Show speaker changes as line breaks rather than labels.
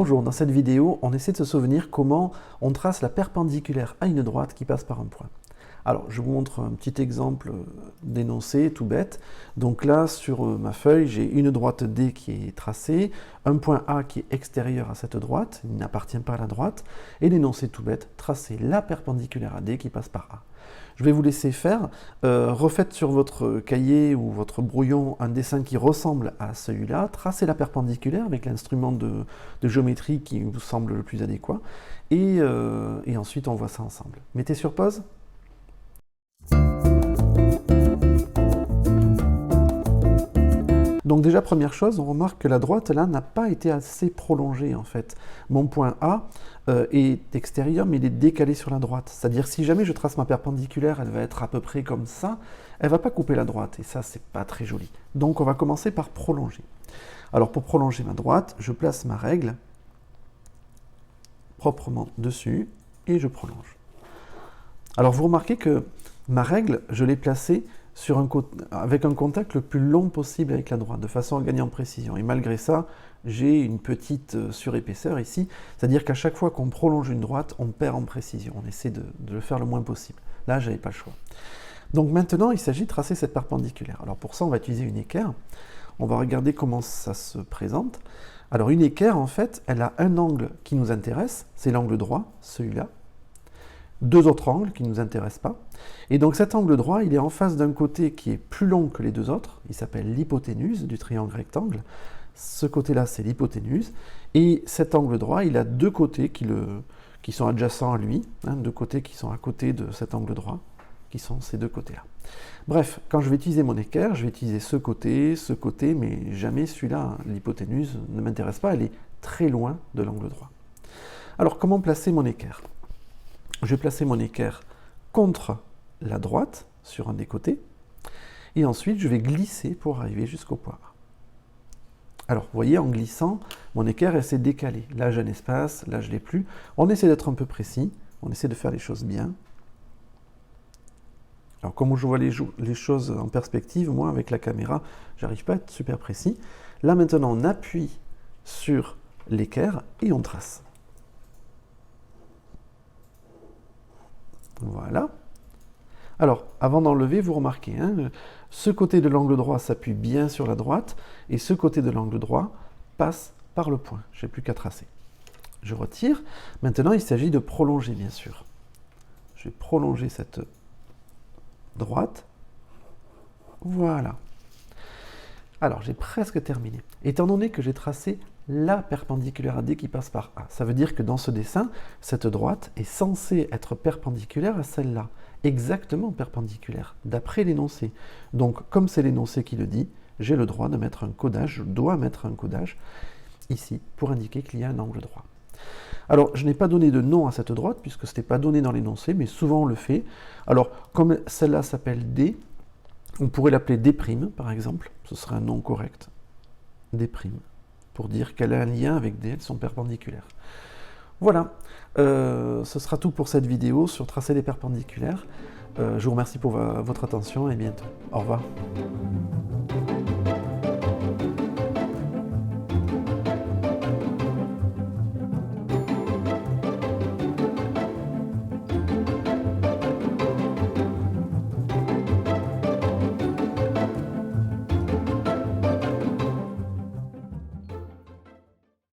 Bonjour, dans cette vidéo, on essaie de se souvenir comment on trace la perpendiculaire à une droite qui passe par un point. Alors, je vous montre un petit exemple d'énoncé, tout bête. Donc là, sur ma feuille, j'ai une droite D qui est tracée, un point A qui est extérieur à cette droite, il n'appartient pas à la droite, et l'énoncé tout bête, tracer la perpendiculaire à D qui passe par A. Je vais vous laisser faire, refaites sur votre cahier ou votre brouillon un dessin qui ressemble à celui-là, tracez la perpendiculaire avec l'instrument de géométrie qui vous semble le plus adéquat, et ensuite on voit ça ensemble. Mettez sur pause. Donc déjà, première chose, on remarque que la droite, là, n'a pas été assez prolongée, en fait. Mon point A est extérieur, mais il est décalé sur la droite. C'est-à-dire, si jamais je trace ma perpendiculaire, elle va être à peu près comme ça, elle ne va pas couper la droite, et ça, c'est pas très joli. Donc, on va commencer par prolonger. Alors, pour prolonger ma droite, je place ma règle proprement dessus, et je prolonge. Alors, vous remarquez que ma règle, je l'ai placée avec un contact le plus long possible avec la droite, de façon à gagner en précision. Et malgré ça, j'ai une petite surépaisseur ici, c'est-à-dire qu'à chaque fois qu'on prolonge une droite, on perd en précision. On essaie de le faire le moins possible. Là, je n'avais pas le choix. Donc maintenant, il s'agit de tracer cette perpendiculaire. Alors pour ça, on va utiliser une équerre. On va regarder comment ça se présente. Alors une équerre, en fait, elle a un angle qui nous intéresse, c'est l'angle droit, celui-là. Deux autres angles qui ne nous intéressent pas. Et donc cet angle droit, il est en face d'un côté qui est plus long que les deux autres. Il s'appelle l'hypoténuse du triangle rectangle. Ce côté-là, c'est l'hypoténuse. Et cet angle droit, il a deux côtés qui sont adjacents à lui, deux côtés qui sont à côté de cet angle droit, qui sont ces deux côtés-là. Bref, quand je vais utiliser mon équerre, je vais utiliser ce côté, mais jamais celui-là. L'hypoténuse ne m'intéresse pas, elle est très loin de l'angle droit. Alors, comment placer mon équerre ? Je vais placer mon équerre contre la droite, sur un des côtés, et ensuite je vais glisser pour arriver jusqu'au point A. Alors, vous voyez, en glissant, mon équerre, elle s'est décalée. Là, j'ai un espace, là, je ne l'ai plus. On essaie d'être un peu précis, on essaie de faire les choses bien. Alors, comme je vois les choses en perspective, moi, avec la caméra, j'arrive pas à être super précis. Là, maintenant, on appuie sur l'équerre et on trace. Voilà. Alors, avant d'enlever, vous remarquez, ce côté de l'angle droit s'appuie bien sur la droite, et ce côté de l'angle droit passe par le point. Je n'ai plus qu'à tracer. Je retire. Maintenant, il s'agit de prolonger, bien sûr. Je vais prolonger cette droite. Voilà. Alors, j'ai presque terminé. Étant donné que j'ai tracé la perpendiculaire à D qui passe par A, ça veut dire que dans ce dessin, cette droite est censée être perpendiculaire à celle-là, exactement perpendiculaire, d'après l'énoncé. Donc, comme c'est l'énoncé qui le dit, j'ai le droit de mettre un codage, je dois mettre un codage ici, pour indiquer qu'il y a un angle droit. Alors, je n'ai pas donné de nom à cette droite, puisque ce n'était pas donné dans l'énoncé, mais souvent on le fait. Alors, comme celle-là s'appelle D, on pourrait l'appeler D', par exemple, ce serait un nom correct. D', pour dire qu'elle a un lien avec D, elles sont perpendiculaires. Voilà, ce sera tout pour cette vidéo sur tracer les perpendiculaires. Je vous remercie pour votre attention et à bientôt. Au revoir.